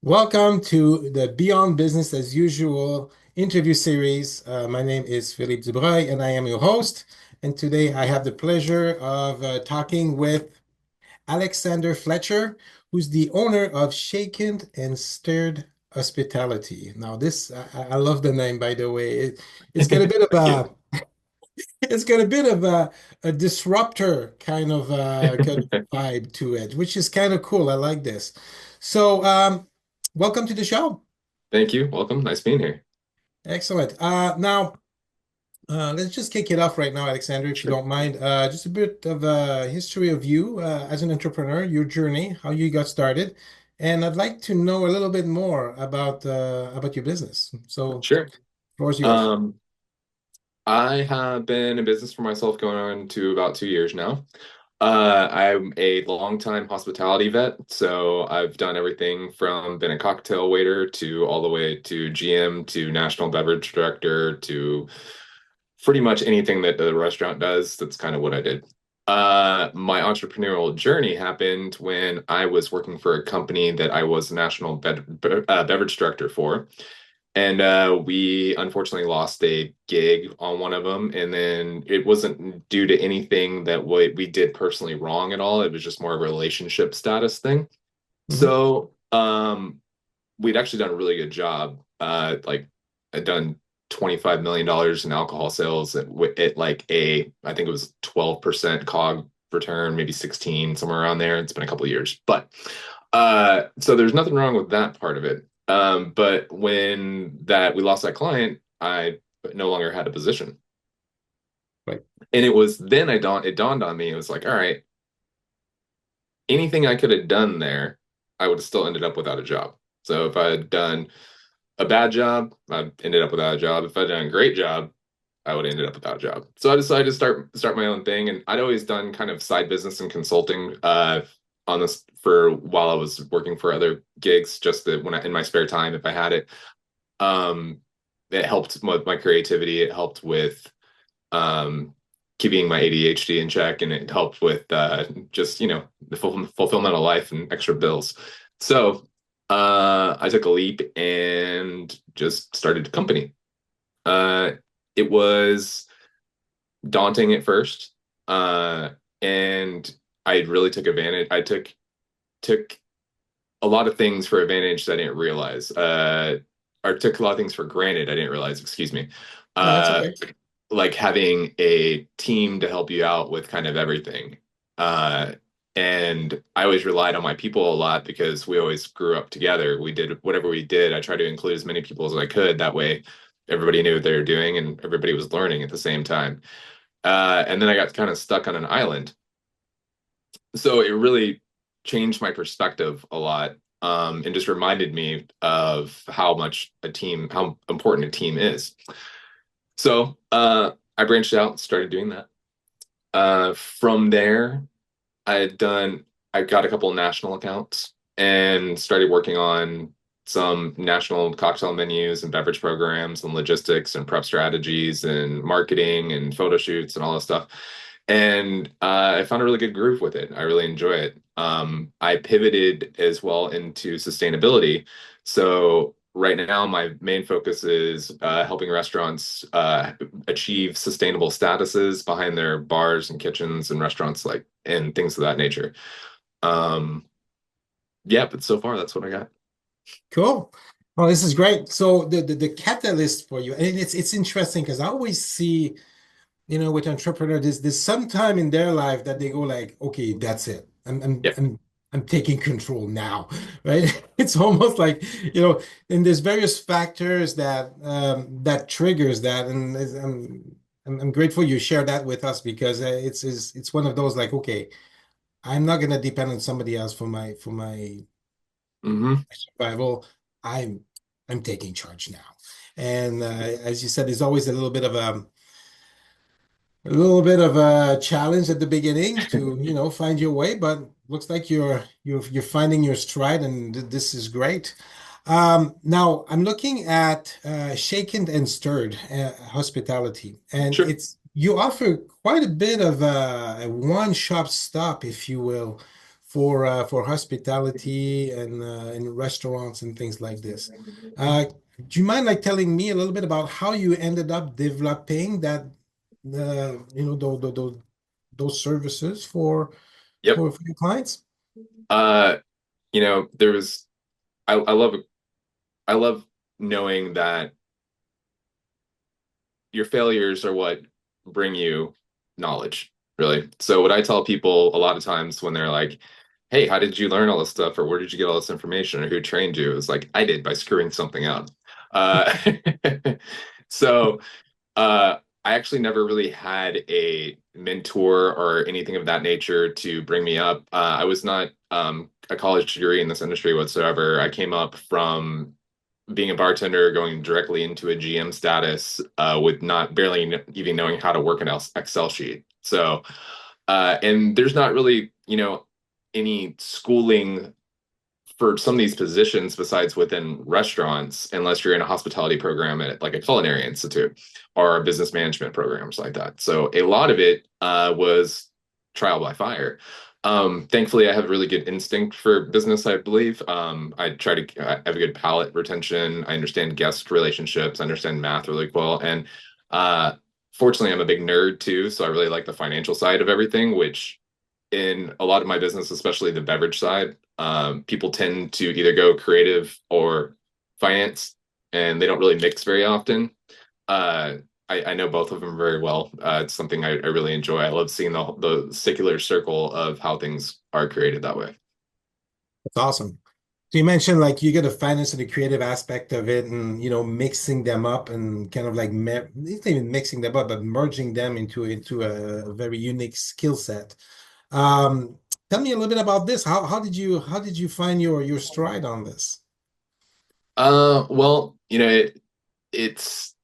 Welcome to the Beyond Business as Usual interview series. My name is Philippe Dubreuil and I am your host. And today I have the pleasure of talking with Alexander Fletcher, who's the owner of Shaken and Stirred Hospitality. Now, I love the name, by the way. It's got a bit of Thank you. a disruptor kind of vibe to it, which is kind of cool. I like this. So, welcome to the show. Thank you. Welcome. Nice being here. Excellent. Let's just kick it off right now, Alexander, if you Sure. don't mind. Just a bit of a history of you as an entrepreneur, your journey, how you got started, and I'd like to know a little bit more about your business. So, Sure. floor is yours. Um, I have been in business for myself going on to about 2 years now. I'm a longtime hospitality vet, so I've done everything from been a cocktail waiter to all the way to GM to national beverage director to pretty much anything that the restaurant does. That's kind of what I did. My entrepreneurial journey happened when I was working for a company that I was national beverage director for. And we unfortunately lost a gig on one of them. And then it wasn't due to anything that we did personally wrong at all. It was just more of a relationship status thing. Hmm. So we'd actually done a really good job. Like I'd done $25 million in alcohol sales at like I think it was 12% COG return, maybe 16, somewhere around there. It's been a couple of years. But so there's nothing wrong with that part of it. But when that we lost that client, I no longer had a position. Right. And it was then it dawned on me, it was like, all right, anything I could have done there, I would have still ended up without a job. So if I had done a bad job, I ended up without a job. If I'd done a great job, I would have ended up without a job. So I decided to start my own thing, and I'd always done kind of side business and consulting on this for while I was working for other gigs, just that when in my spare time, if I had it. Um, it helped with my creativity. It helped with um, keeping my ADHD in check, and it helped with just the fulfillment of life and extra bills. So I took a leap and just started a company. Uh, it was daunting at first, uh, and I really took advantage. I took a lot of things for advantage that I didn't realize. Or took a lot of things for granted I didn't realize. Excuse me. No, that's Uh, okay. like having a team to help you out with kind of everything. Uh, and I always relied on my people a lot because we always grew up together. We did whatever we did. I tried to include as many people as I could. That way, everybody knew what they were doing and everybody was learning at the same time. And then I got kind of stuck on an island. So it really changed my perspective a lot, and just reminded me of how important a team is. So I branched out and started doing that. From there, I had done, I got a couple of national accounts and started working on some national cocktail menus and beverage programs and logistics and prep strategies and marketing and photo shoots and all this stuff. And I found a really good groove with it. I really enjoy it. I pivoted as well into sustainability. So right now, my main focus is helping restaurants achieve sustainable statuses behind their bars and kitchens and restaurants like and things of that nature. Um, yeah, but so far that's what I got. Cool. Well, this is great. So the catalyst for you, and it's interesting because I always see, with entrepreneurs, there's some time in their life that they go like, okay, that's it. Yeah. I'm taking control now, right? It's almost like, and there's various factors that triggers that, and I'm grateful you share that with us because it's one of those like, okay, I'm not gonna depend on somebody else for my Hmm. survival. I'm I'm taking charge now. And as you said, there's always a little bit of a challenge at the beginning to, find your way, but looks like you're finding your stride, and this is great. Now I'm looking at Shaken and Stirred Hospitality, and Sure. you offer quite a bit of a one-shop stop, if you will, for hospitality and restaurants and things like this. Do you mind like telling me a little bit about how you ended up developing that those services Yep. for your clients? Uh, there was I love knowing that your failures are what bring you knowledge, really. So what I tell people a lot of times when they're like, "Hey, how did you learn all this stuff?" or "Where did you get all this information?" or "Who trained you?" It's like I did by screwing something up. Uh, so uh, I actually never really had a mentor or anything of that nature to bring me up. I was not a college degree in this industry whatsoever. I came up from being a bartender, going directly into a GM status with not barely even knowing how to work an Excel sheet. So, and there's not really, any schooling for some of these positions besides within restaurants, unless you're in a hospitality program at like a culinary institute or business management programs like that. So a lot of it was trial by fire. Thankfully, I have a really good instinct for business, I believe. I try to have a good palate retention. I understand guest relationships, I understand math really well. And uh, fortunately, I'm a big nerd too. So I really like the financial side of everything, which in a lot of my business, especially the beverage side, people tend to either go creative or finance, and they don't really mix very often. Uh, I know both of them very well. It's something I really enjoy. I love seeing the secular circle of how things are created that way. That's awesome. So you mentioned like you get the finance and the creative aspect of it, and mixing them up and kind of like not even mixing them up, but merging them into a very unique skill set. Um, Tell me a little bit about this. How did you find your stride on this? Well, it's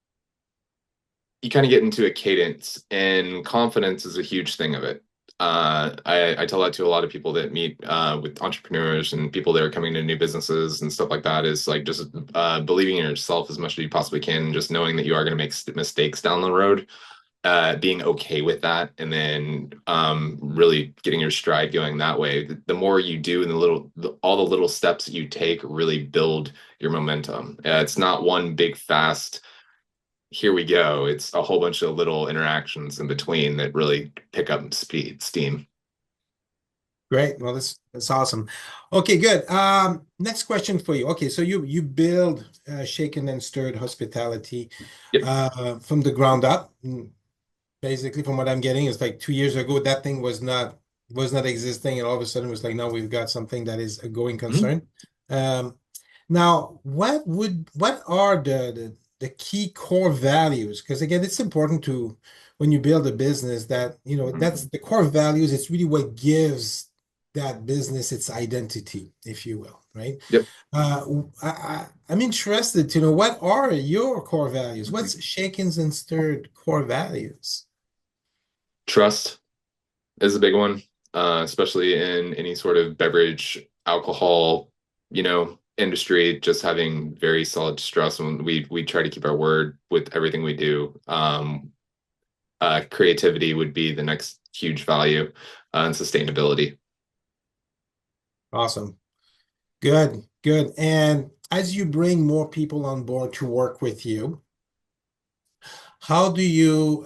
you kind of get into a cadence, and confidence is a huge thing of it. I tell that to a lot of people that meet with entrepreneurs and people that are coming to new businesses and stuff like that is like just believing in yourself as much as you possibly can, and just knowing that you are going to make mistakes down the road, being okay with that, and then really getting your stride going that way. The more you do and all the little steps that you take really build your momentum. It's not one big fast here we go. It's a whole bunch of little interactions in between that really pick up steam. Great. Well, that's awesome. Okay, good. Next question for you. Okay, so you build shaken and stirred hospitality Yep. from the ground up. Basically, from what I'm getting, it's like 2 years ago that thing was not existing, and all of a sudden it was like now we've got something that is a going Mhm. concern. Um, Now, what are the key core values? Because again, it's important to when you build a business that that's the core values. It's really what gives that business its identity, if you will, right? Yep. I'm interested to know what are your core values? What's Shaken's and Stirred core values? Trust is a big one, especially in any sort of beverage, alcohol, industry. Just having very solid trust, and we try to keep our word with everything we do. Creativity would be the next huge value, and sustainability. Awesome. Good, good. And as you bring more people on board to work with you, how do you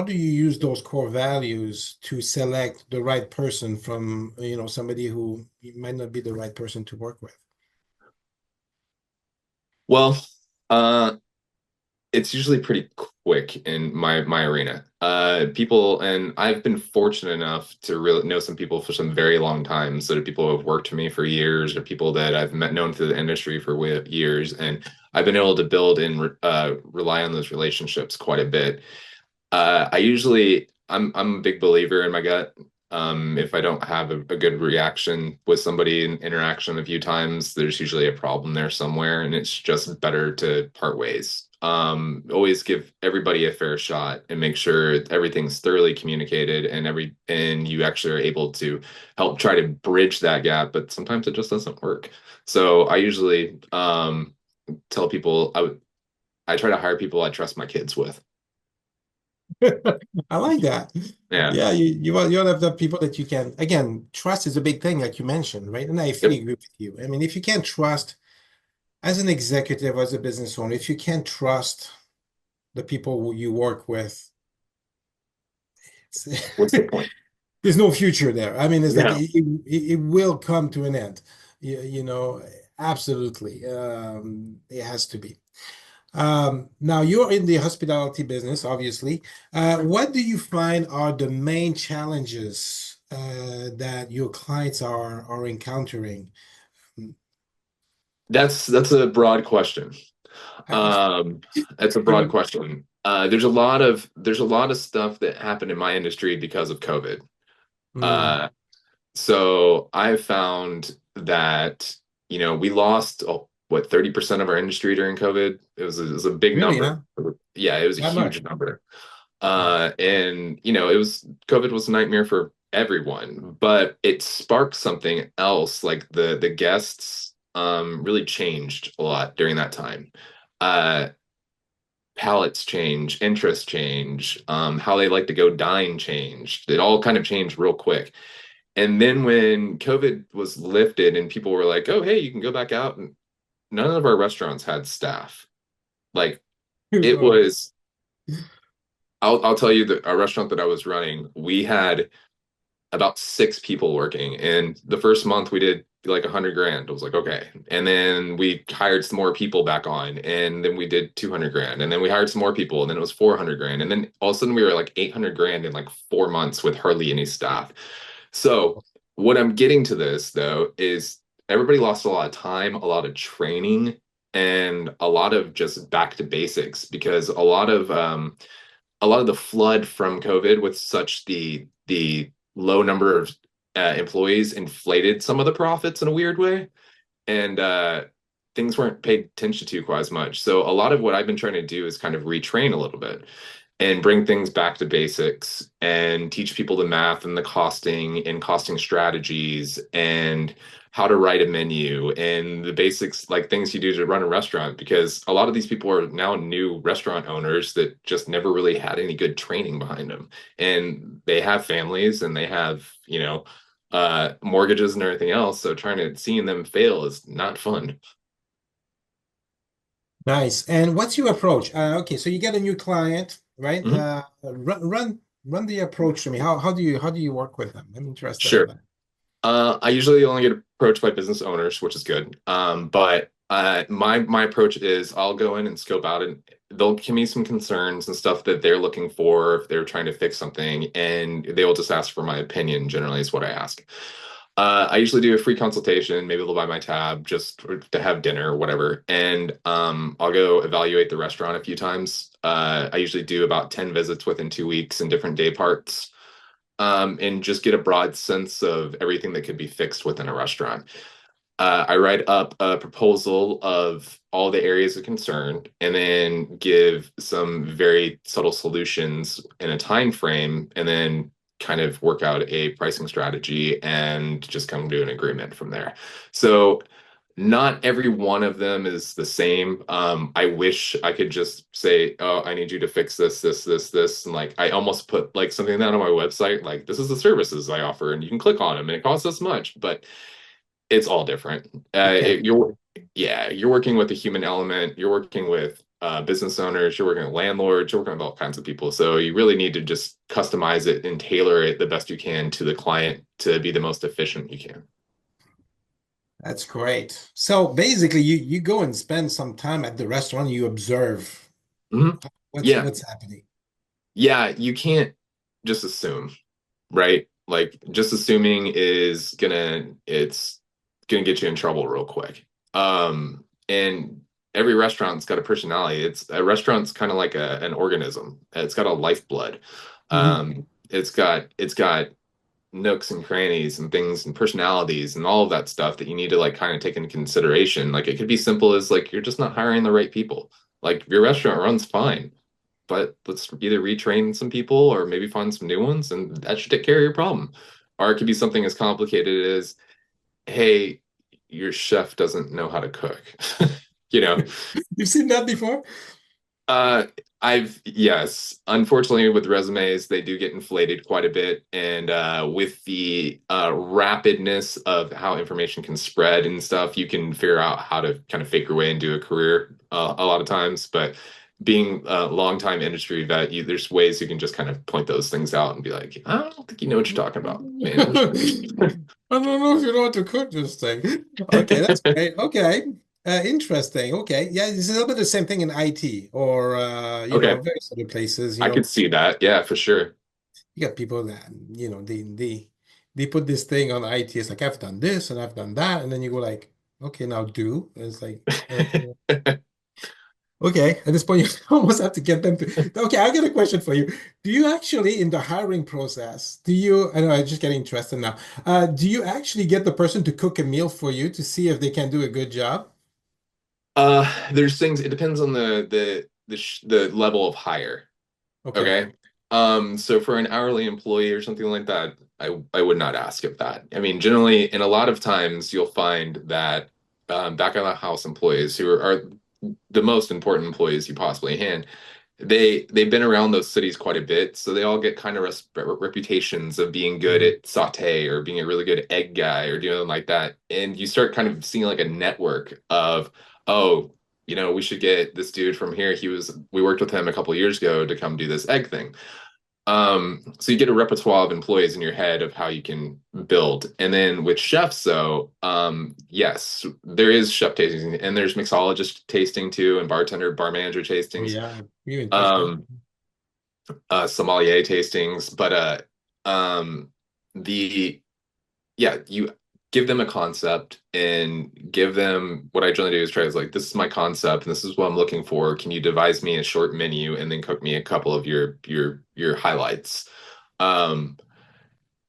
use those core values to select the right person from, somebody who might not be the right person to work with? Well, it's usually pretty quick in my arena. People, and I've been fortunate enough to really know some people for some very long time. So that people who have worked for me for years, or people that I've known through the industry for years, and I've been able to build and rely on those relationships quite a bit. I'm a big believer in my gut. If I don't have a good reaction with somebody in interaction a few times, there's usually a problem there somewhere, and it's just better to part ways. Always give everybody a fair shot and make sure everything's thoroughly communicated, and you actually are able to help try to bridge that gap, but sometimes it just doesn't work. So I usually tell people I try to hire people I trust my kids with. I like that. Yeah. Yeah, you want to have the people that you can, again, trust is a big thing, like you mentioned, right? And I fully Yep. agree with you. I mean, if you can't trust as an executive, as a business owner, if you can't trust the people who you work with, What's the point? there's no future there. I mean, it's like No. it will come to an end. Absolutely. It has to be. Now you're in the hospitality business, obviously. What do you find are the main challenges that your clients are encountering? That's a broad question. Uh, Um, that's a broad question. There's a lot of stuff that happened in my industry because of COVID. mm, Uh, so I've found that, we lost, what, 30% of our industry during COVID. It was a big really, number. huh? Yeah, it was a That much? huge number. Wow. And COVID was a nightmare for everyone, but it sparked something else. Like the guests really changed a lot during that time. Uh, Palates change, interests change, how they like to go dine changed. It all kind of changed real quick. And then when COVID was lifted and people were like, "Oh, hey, you can go back out," and none of our restaurants had staff. Like it Oh, was, I'll tell you that a restaurant that I was running, we had about six people working. And the first month we did like 100 grand. I was like, okay. And then we hired some more people back on, and then we did 200 grand. And then we hired some more people, and then it was 400 grand. And then all of a sudden we were like 800 grand in like 4 months with hardly any staff. So what I'm getting to this though is everybody lost a lot of time, a lot of training, and a lot of just back to basics because a lot of the flood from COVID with such the low number of employees inflated some of the profits in a weird way, and things weren't paid attention to quite as much. So a lot of what I've been trying to do is kind of retrain a little bit and bring things back to basics and teach people the math and the costing and costing strategies and how to write a menu and the basics, like things you do to run a restaurant, because a lot of these people are now new restaurant owners that just never really had any good training behind them, and they have families and they have mortgages and everything else, so trying to seeing them fail is not fun. nice. And what's your approach? Okay, so you get a new client, right? Mhm. Run the approach to me. How do you work with them? I'm interested in Sure. that. I usually only get approached by business owners, which is good. But my approach is I'll go in and scope out, and they'll give me some concerns and stuff that they're looking for if they're trying to fix something, and they will just ask for my opinion. Generally, is what I ask. I usually do a free consultation. Maybe they'll buy my tab just to have dinner or whatever, and I'll go evaluate the restaurant a few times. I usually do about 10 visits within 2 weeks in different day parts, and just get a broad sense of everything that could be fixed within a restaurant. I write up a proposal of all the areas of concern and then give some very subtle solutions in a time frame, and then kind of work out a pricing strategy and just come to an agreement from there. So not every one of them is the same. I wish I could just say, "Oh, I need you to fix this, this, this, this," and like I almost put like something down on my website, like this is the services I offer, and you can click on them, and it costs this much, but it's all different. You can't. Yeah, you're working with the human element. You're working with business owners. You're working with landlords. You're working with all kinds of people. So you really need to just customize it and tailor it the best you can to the client to be the most efficient you can. That's great. So basically, you go and spend some time at the restaurant. You observe Mhm. what's Yeah, what's happening. yeah, you can't just assume, right? Like just assuming it's gonna get you in trouble real quick. And every restaurant's got a personality. It's a restaurant's kind of like an organism. It's got a lifeblood. Mhm. It's got nooks and crannies and things and personalities and all of that stuff that you need to like kind of take into consideration. Like it could be simple as like you're just not hiring the right people. Like your restaurant runs fine, but let's either retrain some people or maybe find some new ones, and that should take care of your problem. Or it could be something as complicated as, hey, your chef doesn't know how to cook. You know, You've seen that before? uh, Yes, unfortunately, with resumes, they do get inflated quite a bit. And with the rapidness of how information can spread and stuff, you can figure out how to kind of fake your way into a career a lot of times. But being a longtime industry vet, there's ways you can just kind of point those things out and be like, I don't think you know what you're talking about, man. I don't know if you know how to cook this thing. Okay, that's great. Okay, interesting. Okay, yeah, it's a little bit the same thing in IT or Okay, various other places. I could see that. Yeah, for sure. You got people that they put this thing on IT. It's like I've done this and I've done that, and then you go like, okay, now do. And it's like, okay. At this point, you almost have to get them to. Okay, I got a question for you. Do you actually, in the hiring process, do you? I know I'm just getting interested now. Do you actually get the person to cook a meal for you to see if they can do a good job? There's things. It depends on the level of hire. Okay. Okay. So for an hourly employee or something like that, I would not ask of that. I mean, generally, and a lot of times you'll find that back of the house employees who are the most important employees you possibly can, they've been around those cities quite a bit, so they all get kind of reputations of being good Mhm. at saute or being a really good egg guy or doing like that. And you start kind of seeing like a network of, oh, we should get this dude from here. We worked with him a couple years ago to come do this egg thing. So you get a repertoire of employees in your head of how you can build. And then with chefs, though, yes, there is chef tasting and there's mixologist tasting too, and bar manager Oh tastings, yeah, you in touch that. um, sommelier tastings. But um, the yeah, you give them a concept and give them what I generally do is try is like, this is my concept and this is what I'm looking for. Can you devise me a short menu and then cook me a couple of your highlights? Um,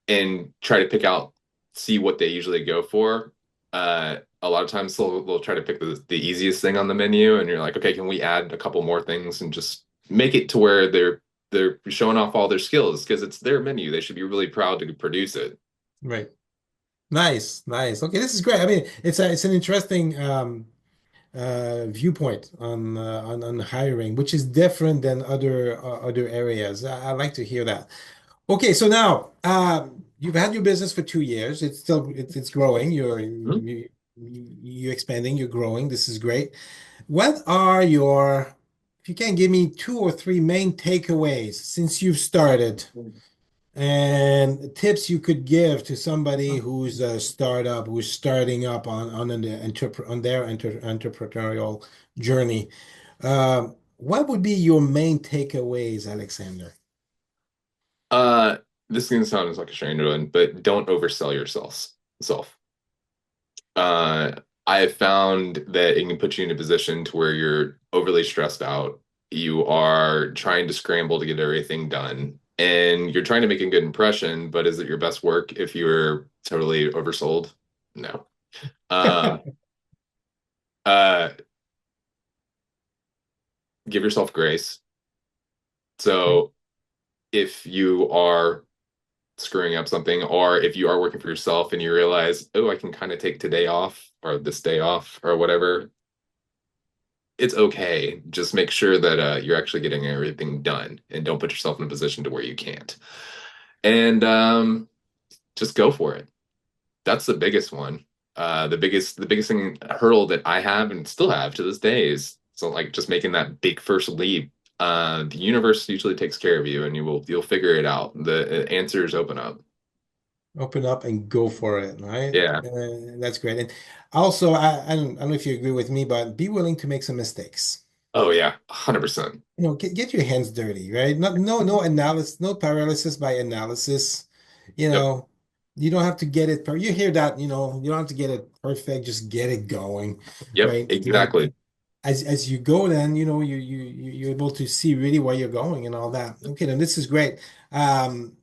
and try to pick out, see what they usually go for. A lot of times they'll try to pick the easiest thing on the menu, and you're like, okay, can we add a couple more things and just make it to where they're showing off all their skills because it's their menu. They should be really proud to produce it. Right. Nice, nice. Okay, this is great. I mean, it's an interesting viewpoint on hiring, which is different than other areas. I like to hear that. Okay, so now you've had your business for 2 years. It's growing. Hmm? You're expanding. You're growing. This is great. What are your, if you can give me two or three main takeaways since you've started? And tips you could give to somebody who's a startup, who's starting up on their entrepreneurial journey. What would be your main takeaways, Alexander? Uh, this is gonna sound like a strange one, but don't oversell yourself. Uh, I have found that it can put you in a position to where you're overly stressed out. You are trying to scramble to get everything done, and you're trying to make a good impression, but is it your best work if you're totally oversold? No. Um, uh, give yourself grace. So if you are screwing up something, or if you are working for yourself and you realize, oh, I can kind of take today off or this day off or whatever, it's okay. Just make sure that you're actually getting everything done and don't put yourself in a position to where you can't. And just go for it. That's the biggest one. The biggest thing hurdle that I have and still have to this day is so like just making that big first leap. The universe usually takes care of you, and you'll figure it out. The answers open up. Open up and go for it, right? Yeah. That's great. And also, I don't know if you agree with me, but be willing to make some mistakes. Oh yeah, 100%. Get your hands dirty, right? No analysis, no paralysis by analysis. You Yep. know, you don't have to get it per you hear that, you don't have to get it perfect, just get it going, Yep. right? Exactly. As you go, then you're able to see really where you're going and all that. Okay, then this is great. Um,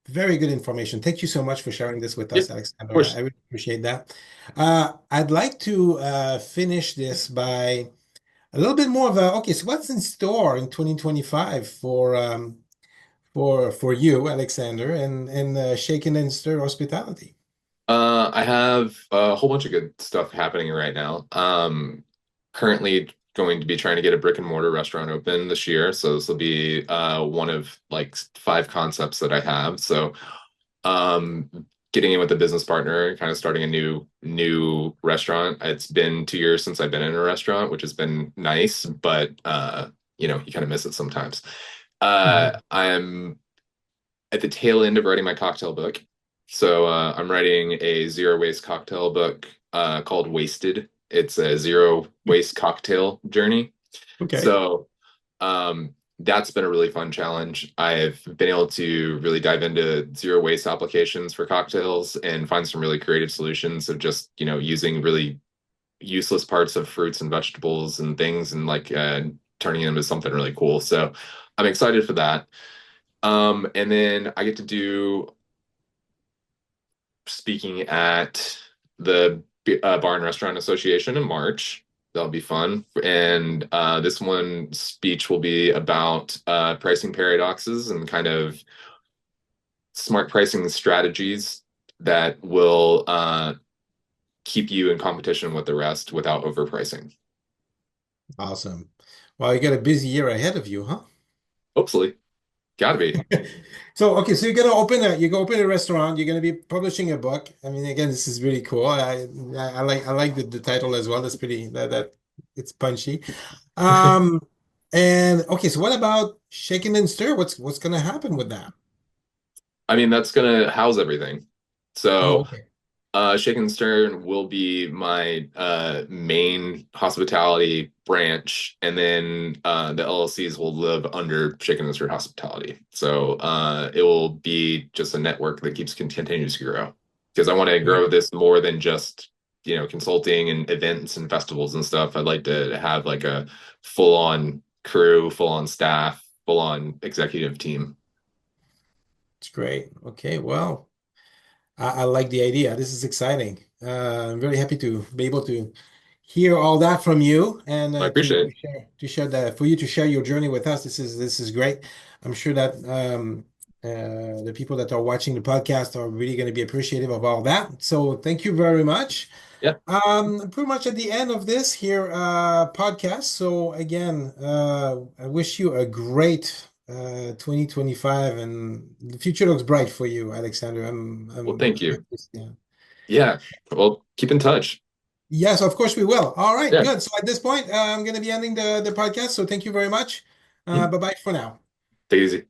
Very good information. Thank you so much for sharing this with Yep. us, Of Alexander. I course. really appreciate that. I'd like to finish this by a little bit more of a, okay, so what's in store in 2025 for you, Alexander, and Shaken and Stir Hospitality? I have a whole bunch of good stuff happening right now. Currently going to be trying to get a brick and mortar restaurant open this year. So this will be one of like five concepts that I have. So um, getting in with a business partner, kind of starting a new restaurant. It's been 2 years since I've been in a restaurant, which has been nice, but you kind of miss it sometimes. Mhm. I'm at the tail end of writing my cocktail book. So I'm writing a zero waste cocktail book called Wasted. It's a zero waste cocktail journey. Okay. So that's been a really fun challenge. I've been able to really dive into zero waste applications for cocktails and find some really creative solutions of just, using really useless parts of fruits and vegetables and things and like turning them into something really cool. So I'm excited for that. And then I get to do speaking at the Bar and Restaurant Association in March. That'll be fun. And this one speech will be about pricing paradoxes and kind of smart pricing strategies that will keep you in competition with the rest without overpricing. Awesome. Well, you got a busy year ahead of you, huh? Hopefully, gotta be. So, okay, so you're gonna open a restaurant, you're gonna be publishing a book. I mean, again, this is really cool. I like the title as well. That's pretty that it's punchy. Um, and okay, so what about Shaken and Stir? What's gonna happen with that? I mean, that's gonna house everything. Oh, So okay. Shake and Stern will be my main hospitality branch, and then the LLCs will live under Shake and Stern Hospitality. So it will be just a network that keeps continues to grow because I want to grow Great. this more than just consulting and events and festivals and stuff. I'd like to have like a full-on crew, full-on staff, full-on executive team. It's great. Okay, well. I like the idea. This is exciting. I'm very happy to be able to hear all that from you and I to appreciate it. share that for you to share your journey with us. This is great. I'm sure that the people that are watching the podcast are really going to be appreciative of all that. So thank you very much. Yeah. Pretty much at the end of this here podcast. So again, I wish you a great 2025, and the future looks bright for you, Alexander. Well, thank you. Yeah. Yeah. Well, keep in touch. Yes, of course we will. All right, Yeah. good. So at this point, I'm going to be ending the podcast. So thank you very much. Mhm. Bye bye for now. Take it easy.